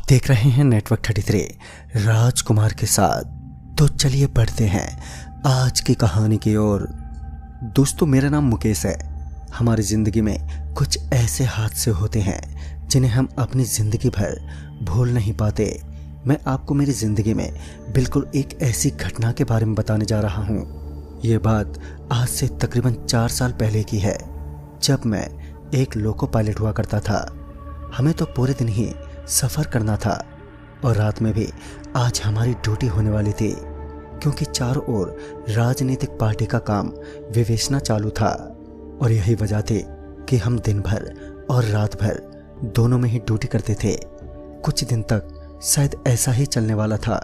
देख रहे हैं नेटवर्क 33 राजकुमार के साथ। तो चलिए बढ़ते हैं आज की कहानी की ओर। दोस्तों, मेरा नाम मुकेश है। हमारी ज़िंदगी में कुछ ऐसे हादसे होते हैं जिन्हें हम अपनी ज़िंदगी भर भूल नहीं पाते। मैं आपको मेरी ज़िंदगी में बिल्कुल एक ऐसी घटना के बारे में बताने जा रहा हूँ। ये बात आज से तकरीबन 4 साल पहले की है, जब मैं एक लोको पायलट हुआ करता था। हमें तो पूरे दिन ही सफ़र करना था और रात में भी आज हमारी ड्यूटी होने वाली थी, क्योंकि चारों ओर राजनीतिक पार्टी का काम विवेचना चालू था। और यही वजह थी कि हम दिन भर और रात भर दोनों में ही ड्यूटी करते थे। कुछ दिन तक शायद ऐसा ही चलने वाला था।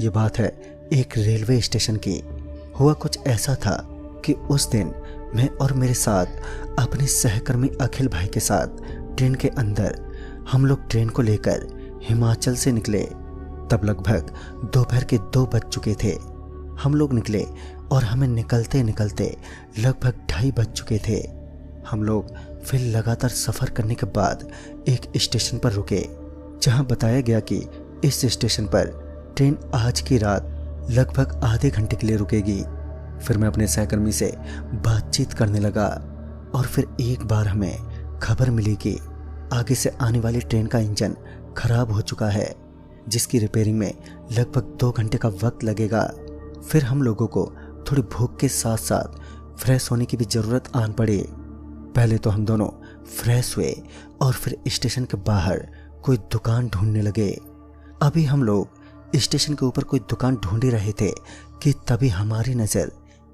ये बात है एक रेलवे स्टेशन की। हुआ कुछ ऐसा था कि उस दिन मैं और मेरे साथ अपने सहकर्मी अखिल भाई के साथ ट्रेन के अंदर हम लोग ट्रेन को लेकर हिमाचल से निकले। तब लगभग दोपहर के 2 बज चुके थे। हम लोग निकले और हमें निकलते निकलते लगभग 2:30 बज चुके थे। हम लोग फिर लगातार सफ़र करने के बाद एक स्टेशन पर रुके, जहां बताया गया कि इस स्टेशन पर ट्रेन आज की रात लगभग आधे घंटे के लिए रुकेगी। फिर मैं अपने सहकर्मी से बातचीत करने लगा और फिर एक बार हमें खबर मिली कि आगे से आने वाली ट्रेन का इंजन खराब हो चुका है, जिसकी रिपेयरिंग में लगभग 2 घंटे का वक्त लगेगा। फिर हम लोगों को थोड़ी भूख के साथ साथ फ्रेश होने की भी ज़रूरत आन पड़ी। पहले तो हम दोनों फ्रेश हुए और फिर स्टेशन के बाहर कोई दुकान ढूंढने लगे। अभी हम लोग स्टेशन के ऊपर कोई दुकान ढूंढ ही रहे थे कि तभी हमारी नज़र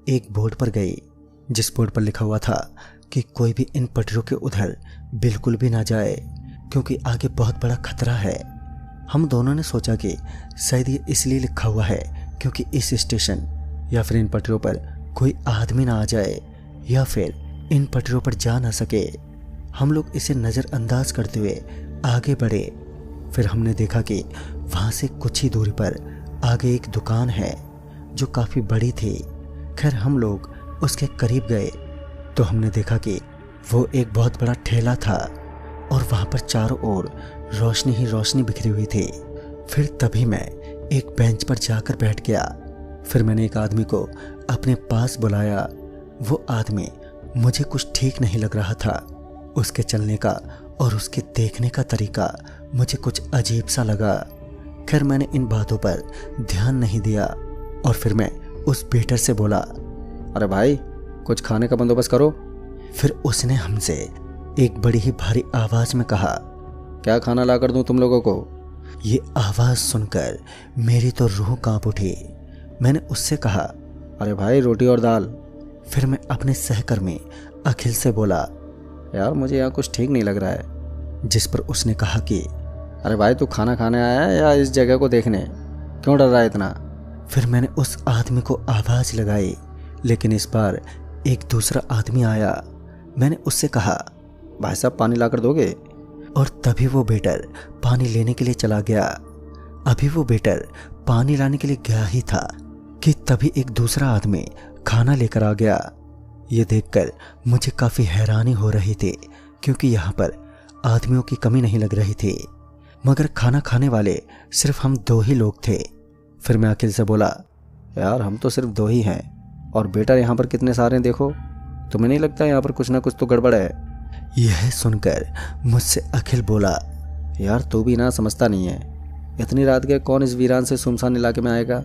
एक बोर्ड पर गई, जिस बोर्ड पर लिखा हुआ था कि कोई भी इन पटरियों के उधर बिल्कुल भी ना जाए, क्योंकि आगे बहुत बड़ा खतरा है। हम दोनों ने सोचा कि शायद ये इसलिए लिखा हुआ है क्योंकि इस स्टेशन या फिर इन पटरियों पर कोई आदमी ना आ जाए या फिर इन पटरियों पर जा ना सके। हम लोग इसे नज़रअंदाज करते हुए आगे बढ़े। फिर हमने देखा कि वहाँ से कुछ ही दूरी पर आगे एक दुकान है जो काफ़ी बड़ी थी। खैर, हम लोग उसके करीब गए तो हमने देखा कि वो एक बहुत बड़ा ठेला था और वहाँ पर चारों ओर रोशनी ही रोशनी बिखरी हुई थी। फिर तभी मैं एक बेंच पर जाकर बैठ गया। फिर मैंने एक आदमी को अपने पास बुलाया। वो आदमी मुझे कुछ ठीक नहीं लग रहा था। उसके चलने का और उसके देखने का तरीका मुझे कुछ अजीब सा लगा। खैर, मैंने इन बातों पर ध्यान नहीं दिया और फिर मैं उस वेटर से बोला, अरे भाई, कुछ खाने का बंदोबस्त करो। फिर उसने हमसे एक बड़ी ही भारी आवाज़ में कहा, क्या खाना ला कर दूँ तुम लोगों को? ये आवाज़ सुनकर मेरी तो रूह कांप उठी। मैंने उससे कहा, अरे भाई, रोटी और दाल। फिर मैं अपने सहकर्मी अखिल से बोला, यार मुझे यहाँ कुछ ठीक नहीं लग रहा है। जिस पर उसने कहा कि अरे भाई, तू खाना खाने आया है या इस जगह को देखने? क्यों डर रहा है इतना? फिर मैंने उस आदमी को आवाज़ लगाई, लेकिन इस बार एक दूसरा आदमी आया। मैंने उससे कहा, भाई साहब, पानी ला कर दोगे? और तभी वो वेटर पानी लेने के लिए चला गया। अभी वो वेटर पानी लाने के लिए गया ही था कि तभी एक दूसरा आदमी खाना लेकर आ गया। ये देखकर मुझे काफ़ी हैरानी हो रही थी, क्योंकि यहाँ पर आदमियों की कमी नहीं लग रही थी, मगर खाना खाने वाले सिर्फ हम 2 ही लोग थे। फिर मैं अखिल से बोला, यार हम तो सिर्फ 2 ही हैं और वेटर यहाँ पर कितने सारे हैं, देखो। तुम्हें नहीं लगता यहाँ पर कुछ ना कुछ तो गड़बड़ है? यह सुनकर मुझसे अखिल बोला, यार तू भी ना समझता नहीं है, इतनी रात के कौन इस वीरान से सुनसान इलाके में आएगा?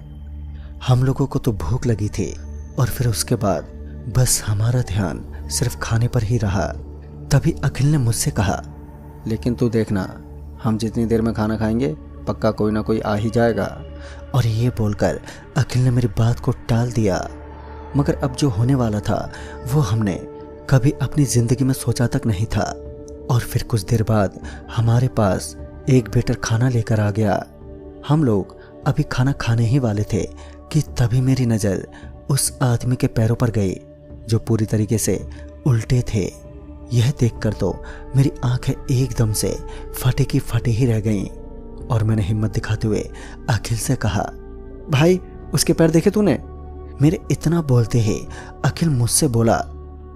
हम लोगों को तो भूख लगी थी और फिर उसके बाद बस हमारा ध्यान सिर्फ खाने पर ही रहा। तभी अखिल ने मुझसे कहा, लेकिन तू देखना, हम जितनी देर में खाना खाएंगे पक्का कोई ना कोई आ ही जाएगा। और ये बोलकर अखिल ने मेरी बात को टाल दिया। मगर अब जो होने वाला था वो हमने कभी अपनी ज़िंदगी में सोचा तक नहीं था। और फिर कुछ देर बाद हमारे पास एक वेटर खाना लेकर आ गया। हम लोग अभी खाना खाने ही वाले थे कि तभी मेरी नज़र उस आदमी के पैरों पर गई, जो पूरी तरीके से उल्टे थे। यह देखकर तो मेरी आंखें एकदम से फटे की फटे ही रह गईं और मैंने हिम्मत दिखाते हुए अखिल से कहा, भाई, उसके पैर देखे तूने? मेरे इतना बोलते ही अखिल मुझसे बोला,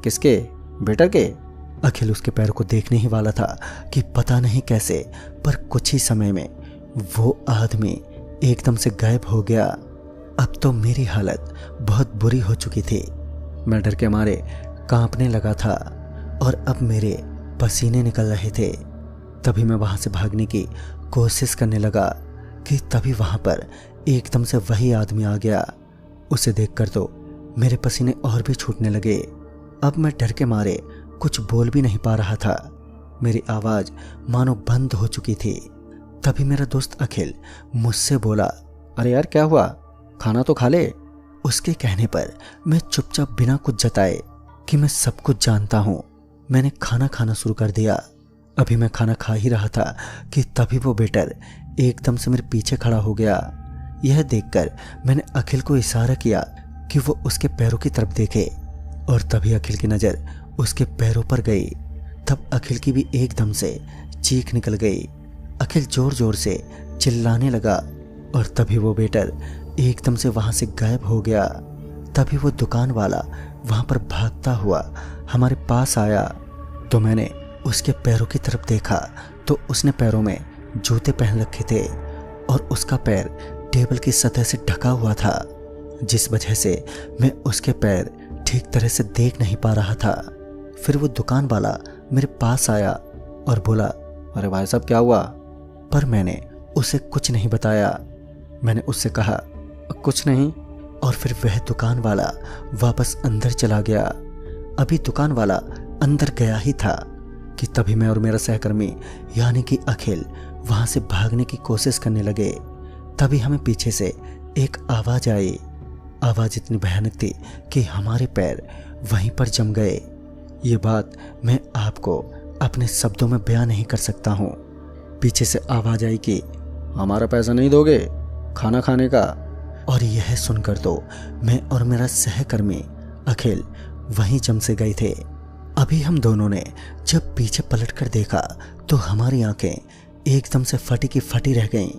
किसके? वेटर के? अखिल उसके पैर को देखने ही वाला था कि पता नहीं कैसे, पर कुछ ही समय में वो आदमी एकदम से गायब हो गया। अब तो मेरी हालत बहुत बुरी हो चुकी थी। मैं डर के मारे कांपने लगा था और अब मेरे पसीने निकल रहे थे। तभी मैं वहां से भागने की कोशिश करने लगा कि तभी वहां पर एकदम से वही आदमी आ गया। उसे देखकर तो मेरे पसीने और भी छूटने लगे। अब मैं डर के मारे कुछ बोल भी नहीं पा रहा था। मेरी आवाज मानो बंद हो चुकी थी। तभी मेरा दोस्त अखिल मुझसे बोला, अरे यार क्या हुआ, खाना तो खा ले। उसके कहने पर मैं चुपचाप बिना कुछ जताए कि मैं सब कुछ जानता हूँ, मैंने खाना खाना शुरू कर दिया। अभी मैं खाना खा ही रहा था कि तभी वो वेटर एकदम से मेरे पीछे खड़ा हो गया। यह देखकर मैंने अखिल को इशारा किया कि वो उसके पैरों की तरफ देखे और तभी अखिल की नज़र उसके पैरों पर गई। तब अखिल की भी एकदम से चीख निकल गई। अखिल जोर जोर से चिल्लाने लगा और तभी वो वेटर एकदम से वहां से गायब हो गया। तभी वो दुकान वाला वहां पर भागता हुआ हमारे पास आया तो मैंने उसके पैरों की तरफ देखा तो उसने पैरों में जूते पहन रखे थे और उसका पैर टेबल की सतह से ढका हुआ था, जिस वजह से मैं उसके पैर ठीक तरह से देख नहीं पा रहा था। फिर वो दुकान वाला मेरे पास आया और बोला, अरे भाई साहब क्या हुआ? पर मैंने उसे कुछ नहीं बताया। मैंने उससे कहा, कुछ नहीं, और फिर वह दुकान वाला वापस अंदर चला गया। अभी दुकान वाला अंदर गया ही था कि तभी मैं और मेरा सहकर्मी यानी कि अखिल वहां से भागने की कोशिश करने लगे। तभी हमें पीछे से एक आवाज आई। आवाज इतनी भयानक थी कि हमारे पैर वहीं पर जम गए। ये बात मैं आपको अपने शब्दों में बयां नहीं कर सकता हूँ। पीछे से आवाज आई कि हमारा पैसा नहीं दोगे खाना खाने का। और यह सुनकर तो मैं और मेरा सहकर्मी अखिल वहीं जम से गए थे। अभी हम दोनों ने जब पीछे पलटकर देखा तो हमारी आंखें एकदम से फटी की फटी रह गईं।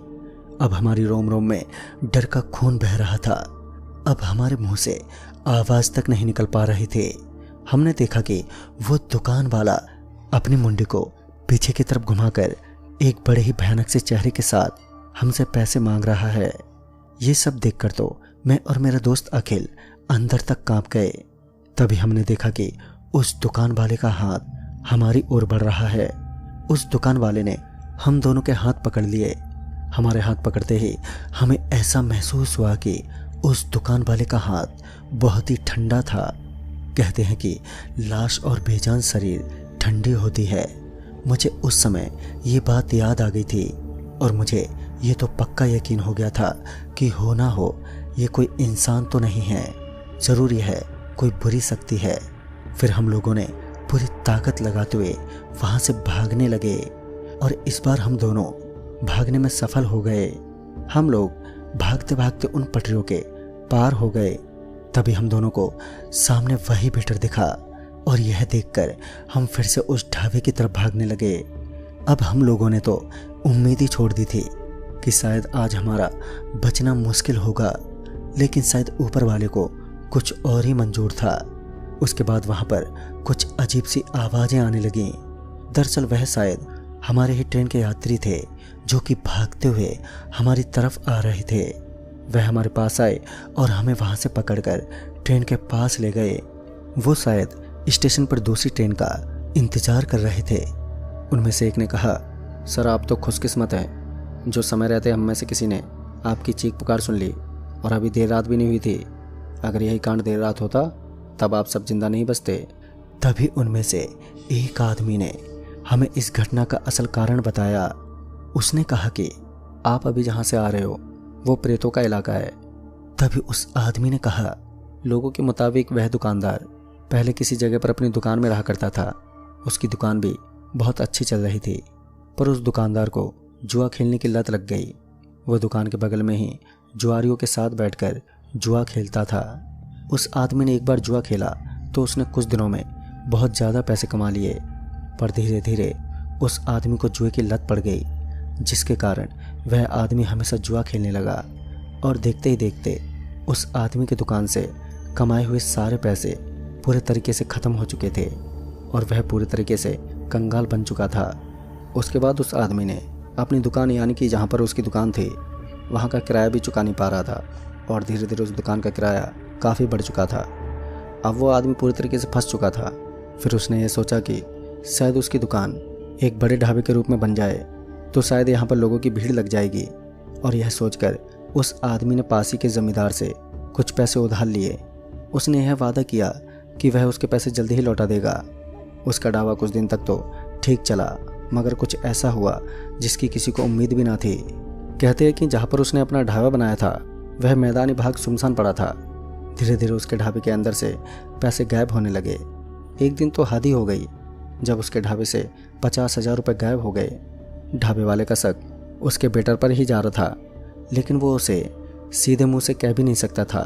अब हमारी रोम रोम में डर का खून बह रहा था। अब हमारे मुंह से आवाज तक नहीं निकल पा रही थी। हमने देखा कि वो दुकान वाला अपनी मुंडी को पीछे की तरफ घुमाकर एक बड़े ही भयानक से चेहरे के साथ हमसे पैसे मांग रहा है। ये सब देखकर तो मैं और मेरा दोस्त अखिल अंदर तक कांप गए। तभी हमने देखा कि उस दुकान वाले का हाथ हमारी ओर बढ़ रहा है। उस दुकान वाले ने हम दोनों के हाथ पकड़ लिए। हमारे हाथ पकड़ते ही हमें ऐसा महसूस हुआ कि उस दुकान वाले का हाथ बहुत ही ठंडा था। कहते हैं कि लाश और बेजान शरीर ठंडी होती है। मुझे उस समय ये बात याद आ गई थी और मुझे ये तो पक्का यकीन हो गया था कि हो ना हो ये कोई इंसान तो नहीं है, ज़रूर यह है कोई बुरी शक्ति है। फिर हम लोगों ने पूरी ताकत लगाते हुए वहाँ से भागने लगे और इस बार हम दोनों भागने में सफल हो गए। हम लोग भागते भागते उन पटरियों के पार हो गए। तभी हम दोनों को सामने वही वेटर दिखा और यह देखकर हम फिर से उस ढाबे की तरफ भागने लगे। अब हम लोगों ने तो उम्मीद ही छोड़ दी थी कि शायद आज हमारा बचना मुश्किल होगा, लेकिन शायद ऊपर वाले को कुछ और ही मंजूर था। उसके बाद वहाँ पर कुछ अजीब सी आवाज़ें आने लगीं। दरअसल वह शायद हमारे ही ट्रेन के यात्री थे जो कि भागते हुए हमारी तरफ आ रहे थे। वह हमारे पास आए और हमें वहाँ से पकड़कर ट्रेन के पास ले गए। वो शायद स्टेशन पर दूसरी ट्रेन का इंतज़ार कर रहे थे। उनमें से एक ने कहा, सर आप तो खुशकिस्मत हैं, जो समय रहते हम में से किसी ने आपकी चीख पुकार सुन ली और अभी देर रात भी नहीं हुई थी। अगर यही कांड देर रात होता तब आप सब जिंदा नहीं बचते। तभी उनमें से एक आदमी ने हमें इस घटना का असल कारण बताया। उसने कहा कि आप अभी जहाँ से आ रहे हो वो प्रेतों का इलाका है। तभी उस आदमी ने कहा, लोगों के मुताबिक वह दुकानदार पहले किसी जगह पर अपनी दुकान में रहा करता था। उसकी दुकान भी बहुत अच्छी चल रही थी, पर उस दुकानदार को जुआ खेलने की लत लग गई। वो दुकान के बगल में ही जुआरियों के साथ बैठकर जुआ खेलता था। उस आदमी ने एक बार जुआ खेला तो उसने कुछ दिनों में बहुत ज़्यादा पैसे कमा लिए, पर धीरे धीरे उस आदमी को जुए की लत पड़ गई, जिसके कारण वह आदमी हमेशा जुआ खेलने लगा। और देखते ही देखते उस आदमी की दुकान से कमाए हुए सारे पैसे पूरे तरीके से ख़त्म हो चुके थे और वह पूरे तरीके से कंगाल बन चुका था। उसके बाद उस आदमी ने अपनी दुकान यानी कि जहाँ पर उसकी दुकान थी वहाँ का किराया भी चुका नहीं पा रहा था और धीरे धीरे उस दुकान का किराया काफ़ी बढ़ चुका था। अब वो आदमी पूरी तरीके से फंस चुका था। फिर उसने ये सोचा कि शायद उसकी दुकान एक बड़े ढाबे के रूप में बन जाए तो शायद यहाँ पर लोगों की भीड़ लग जाएगी। और यह सोचकर उस आदमी ने पास ही के ज़मींदार से कुछ पैसे उधार लिए। उसने यह वादा किया कि वह उसके पैसे जल्दी ही लौटा देगा। उसका ढाबा कुछ दिन तक तो ठीक चला, मगर कुछ ऐसा हुआ जिसकी किसी को उम्मीद भी ना थी। कहते हैं कि जहाँ पर उसने अपना ढाबा बनाया था वह मैदानी भाग सुनसान पड़ा था। धीरे धीरे उसके ढाबे के अंदर से पैसे गायब होने लगे। एक दिन तो हद ही हो गई जब उसके ढाबे से 50,000 रुपये गायब हो गए। ढाबे वाले का शक उसके बेटर पर ही जा रहा था, लेकिन वो उसे सीधे मुंह से कह भी नहीं सकता था।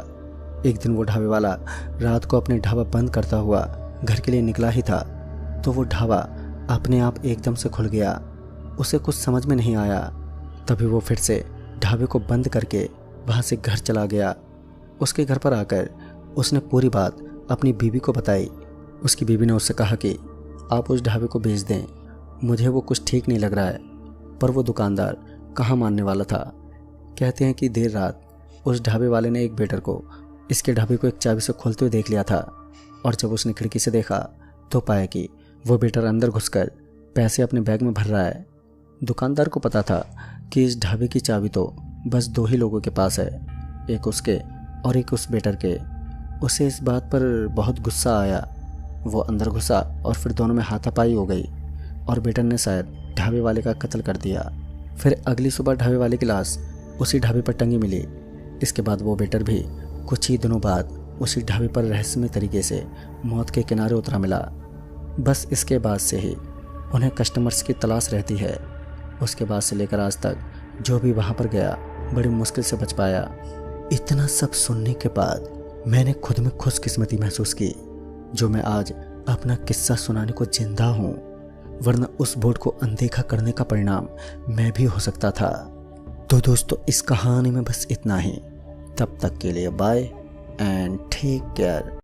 एक दिन वो ढाबे वाला रात को अपने ढाबा बंद करता हुआ घर के लिए निकला ही था तो वो ढाबा अपने आप एकदम से खुल गया। उसे कुछ समझ में नहीं आया। तभी वो फिर से ढाबे को बंद करके वहाँ से घर चला गया। उसके घर पर आकर उसने पूरी बात अपनी बीवी को बताई। उसकी बीवी ने उससे कहा कि आप उस ढाबे को बेच दें, मुझे वो कुछ ठीक नहीं लग रहा है। पर वो दुकानदार कहाँ मानने वाला था। कहते हैं कि देर रात उस ढाबे वाले ने एक वेटर को इसके ढाबे को एक चाबी से खोलते हुए देख लिया था और जब उसने खिड़की से देखा तो पाया कि वो वेटर अंदर घुसकर पैसे अपने बैग में भर रहा है। दुकानदार को पता था कि इस ढाबे की चाबी तो बस 2 ही लोगों के पास है, एक उसके और एक उस वेटर के। उसे इस बात पर बहुत गुस्सा आया। वो अंदर घुसा और फिर दोनों में हाथापाई हो गई और वेटर ने शायद ढाबे वाले का कत्ल कर दिया। फिर अगली सुबह ढाबे वाले की लाश उसी ढाबे पर टंगी मिली। इसके बाद वो वेटर भी कुछ ही दिनों बाद उसी ढाबे पर रहस्यमय तरीके से मौत के किनारे उतरा मिला। बस इसके बाद से ही उन्हें कस्टमर्स की तलाश रहती है। उसके बाद से लेकर आज तक जो भी वहाँ पर गया बड़ी मुश्किल से बच पाया। इतना सब सुनने के बाद मैंने खुद में खुशकिस्मती महसूस की जो मैं आज अपना किस्सा सुनाने को जिंदा हूँ, वरना उस बोर्ड को अनदेखा करने का परिणाम मैं भी हो सकता था। तो दोस्तों इस कहानी में बस इतना ही। तब तक के लिए बाय एंड टेक केयर।